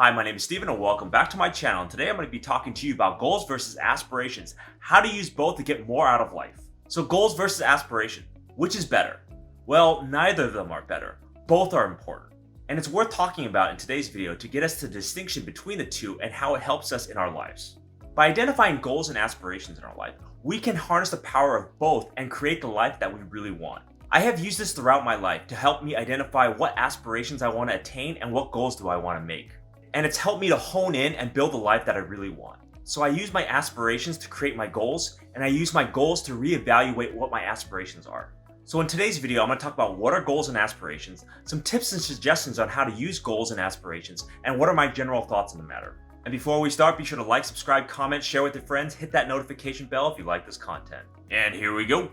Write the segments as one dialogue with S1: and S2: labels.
S1: Hi, my name is Steven and welcome back to my channel. And today I'm going to be talking to you about goals versus aspirations, how to use both to get more out of life. So goals versus aspiration, which is better? Well, neither of them are better. Both are important. And it's worth talking about in today's video to get us to the distinction between the two and how it helps us in our lives. By identifying goals and aspirations in our life, we can harness the power of both and create the life that we really want. I have used this throughout my life to help me identify what aspirations I want to attain and what goals do I want to make. And it's helped me to hone in and build the life that I really want. So I use my aspirations to create my goals, and I use my goals to reevaluate what my aspirations are. So in today's video, I'm going to talk about what are goals and aspirations, some tips and suggestions on how to use goals and aspirations, and what are my general thoughts on the matter. And before we start, be sure to like, subscribe, comment, share with your friends, hit that notification bell if you like this content. And here we go.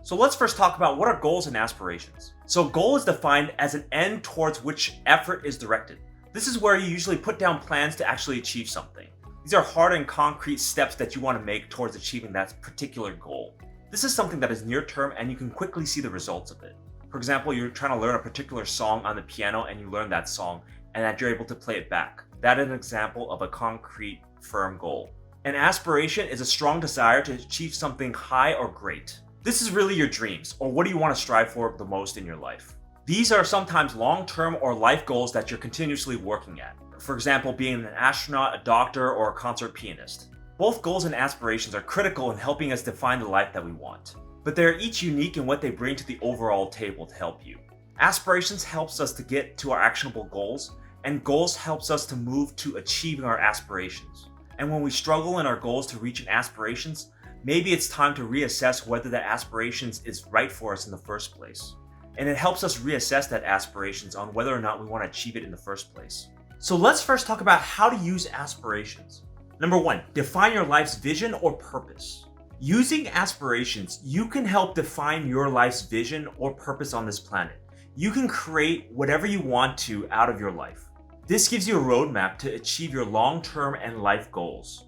S1: So let's first talk about what are goals and aspirations. So goal is defined as an end towards which effort is directed. This is where you usually put down plans to actually achieve something. These are hard and concrete steps that you want to make towards achieving that particular goal. This is something that is near term and you can quickly see the results of it. For example, you're trying to learn a particular song on the piano and you learn that song and that you're able to play it back. That is an example of a concrete, firm goal. An aspiration is a strong desire to achieve something high or great. This is really your dreams, or what do you want to strive for the most in your life. These are sometimes long-term or life goals that you're continuously working at. For example, being an astronaut, a doctor, or a concert pianist. Both goals and aspirations are critical in helping us define the life that we want, but they're each unique in what they bring to the overall table to help you. Aspirations helps us to get to our actionable goals, and goals helps us to move to achieving our aspirations. And when we struggle in our goals to reach an aspirations, maybe it's time to reassess whether that aspirations is right for us in the first place. And it helps us reassess that aspirations on whether or not we want to achieve it in the first place. So let's first talk about how to use aspirations. Number one, define your life's vision or purpose. Using aspirations, you can help define your life's vision or purpose on this planet. You can create whatever you want to out of your life. This gives you a roadmap to achieve your long-term and life goals.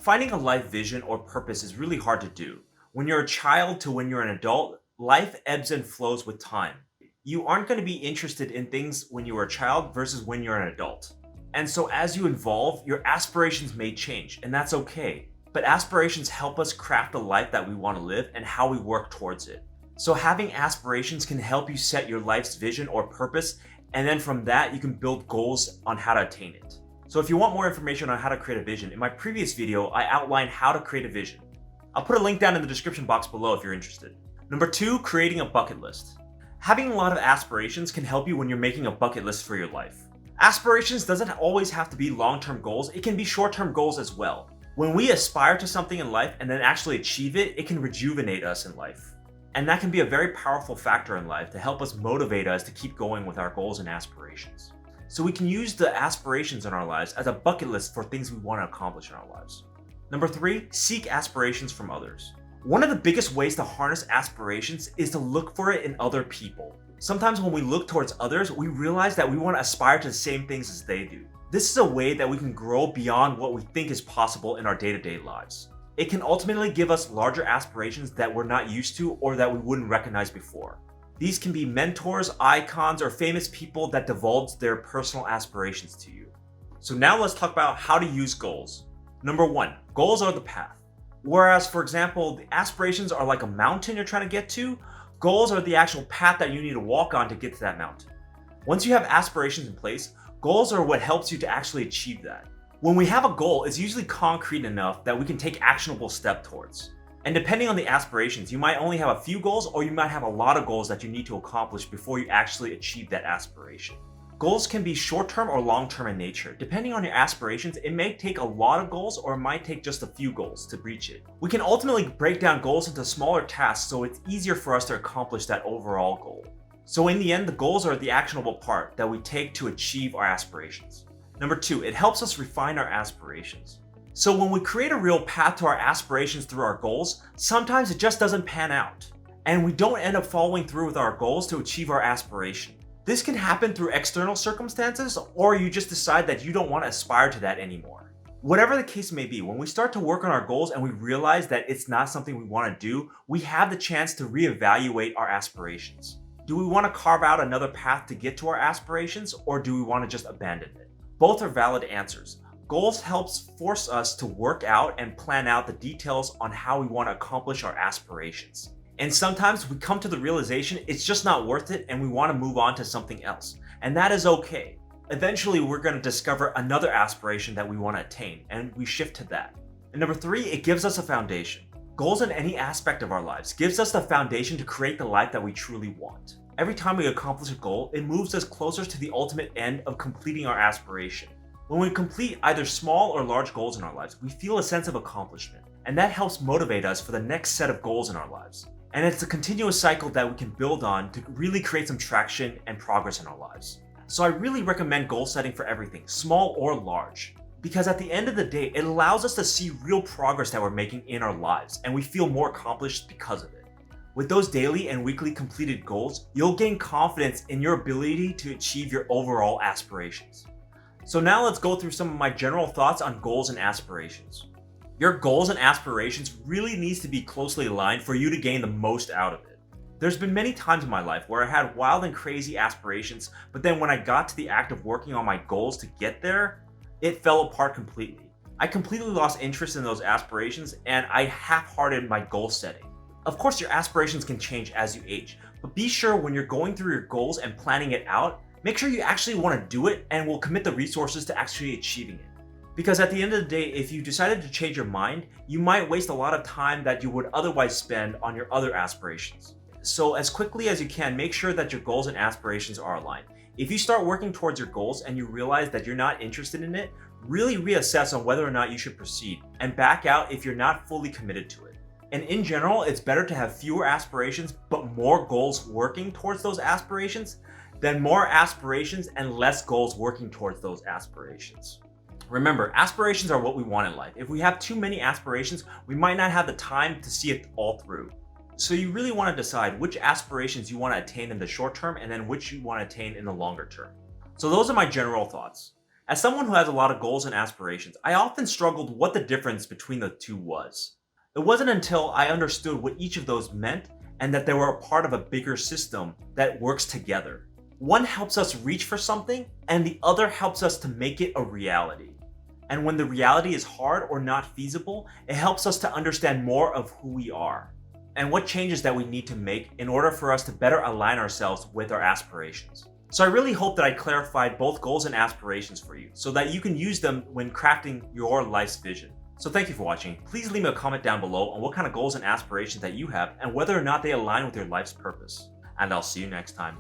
S1: Finding a life vision or purpose is really hard to do. When you're a child to when you're an adult, life ebbs and flows with time. You aren't going to be interested in things when you were a child versus when you're an adult. And so as you evolve, your aspirations may change, and that's okay. But aspirations help us craft the life that we want to live and how we work towards it. So having aspirations can help you set your life's vision or purpose, and then from that, you can build goals on how to attain it. So if you want more information on how to create a vision, in my previous video, I outlined how to create a vision. I'll put a link down in the description box below if you're interested. Number two, creating a bucket list. Having a lot of aspirations can help you when you're making a bucket list for your life. Aspirations doesn't always have to be long-term goals, it can be short-term goals as well. When we aspire to something in life and then actually achieve it, it can rejuvenate us in life. And that can be a very powerful factor in life to help us motivate us to keep going with our goals and aspirations. So we can use the aspirations in our lives as a bucket list for things we want to accomplish in our lives. Number three, seek aspirations from others. One of the biggest ways to harness aspirations is to look for it in other people. Sometimes when we look towards others, we realize that we want to aspire to the same things as they do. This is a way that we can grow beyond what we think is possible in our day-to-day lives. It can ultimately give us larger aspirations that we're not used to or that we wouldn't recognize before. These can be mentors, icons, or famous people that divulge their personal aspirations to you. So now let's talk about how to use goals. Number one, goals are the path. Whereas, for example, the aspirations are like a mountain you're trying to get to, goals are the actual path that you need to walk on to get to that mountain. Once you have aspirations in place, goals are what helps you to actually achieve that. When we have a goal, it's usually concrete enough that we can take actionable steps towards. And depending on the aspirations, you might only have a few goals or you might have a lot of goals that you need to accomplish before you actually achieve that aspiration. Goals can be short-term or long-term in nature. Depending on your aspirations, it may take a lot of goals or it might take just a few goals to reach it. We can ultimately break down goals into smaller tasks so it's easier for us to accomplish that overall goal. So in the end, the goals are the actionable part that we take to achieve our aspirations. Number two, it helps us refine our aspirations. So when we create a real path to our aspirations through our goals, sometimes it just doesn't pan out. And we don't end up following through with our goals to achieve our aspiration. This can happen through external circumstances, or you just decide that you don't want to aspire to that anymore. Whatever the case may be, when we start to work on our goals and we realize that it's not something we want to do, we have the chance to reevaluate our aspirations. Do we want to carve out another path to get to our aspirations, or do we want to just abandon it? Both are valid answers. Goals helps force us to work out and plan out the details on how we want to accomplish our aspirations. And sometimes we come to the realization it's just not worth it and we want to move on to something else. And that is okay. Eventually, we're going to discover another aspiration that we want to attain, and we shift to that. And number 3, it gives us a foundation. Goals in any aspect of our lives gives us the foundation to create the life that we truly want. Every time we accomplish a goal, it moves us closer to the ultimate end of completing our aspiration. When we complete either small or large goals in our lives, we feel a sense of accomplishment, and that helps motivate us for the next set of goals in our lives. And it's a continuous cycle that we can build on to really create some traction and progress in our lives. So I really recommend goal setting for everything, small or large, because at the end of the day, it allows us to see real progress that we're making in our lives, and we feel more accomplished because of it. With those daily and weekly completed goals, you'll gain confidence in your ability to achieve your overall aspirations. So now let's go through some of my general thoughts on goals and aspirations. Your goals and aspirations really needs to be closely aligned for you to gain the most out of it. There's been many times in my life where I had wild and crazy aspirations, but then when I got to the act of working on my goals to get there, it fell apart completely. I completely lost interest in those aspirations and I half-hearted my goal setting. Of course, your aspirations can change as you age, but be sure when you're going through your goals and planning it out, make sure you actually want to do it and will commit the resources to actually achieving it. Because at the end of the day, if you decided to change your mind, you might waste a lot of time that you would otherwise spend on your other aspirations. So as quickly as you can, make sure that your goals and aspirations are aligned. If you start working towards your goals and you realize that you're not interested in it, really reassess on whether or not you should proceed and back out if you're not fully committed to it. And in general, it's better to have fewer aspirations but more goals working towards those aspirations than more aspirations and less goals working towards those aspirations. Remember, aspirations are what we want in life. If we have too many aspirations, we might not have the time to see it all through. So you really want to decide which aspirations you want to attain in the short term and then which you want to attain in the longer term. So those are my general thoughts. As someone who has a lot of goals and aspirations, I often struggled what the difference between the two was. It wasn't until I understood what each of those meant and that they were a part of a bigger system that works together. One helps us reach for something and the other helps us to make it a reality. And when the reality is hard or not feasible, it helps us to understand more of who we are and what changes that we need to make in order for us to better align ourselves with our aspirations. So I really hope that I clarified both goals and aspirations for you so that you can use them when crafting your life's vision. So thank you for watching. Please leave me a comment down below on what kind of goals and aspirations that you have and whether or not they align with your life's purpose. And I'll see you next time.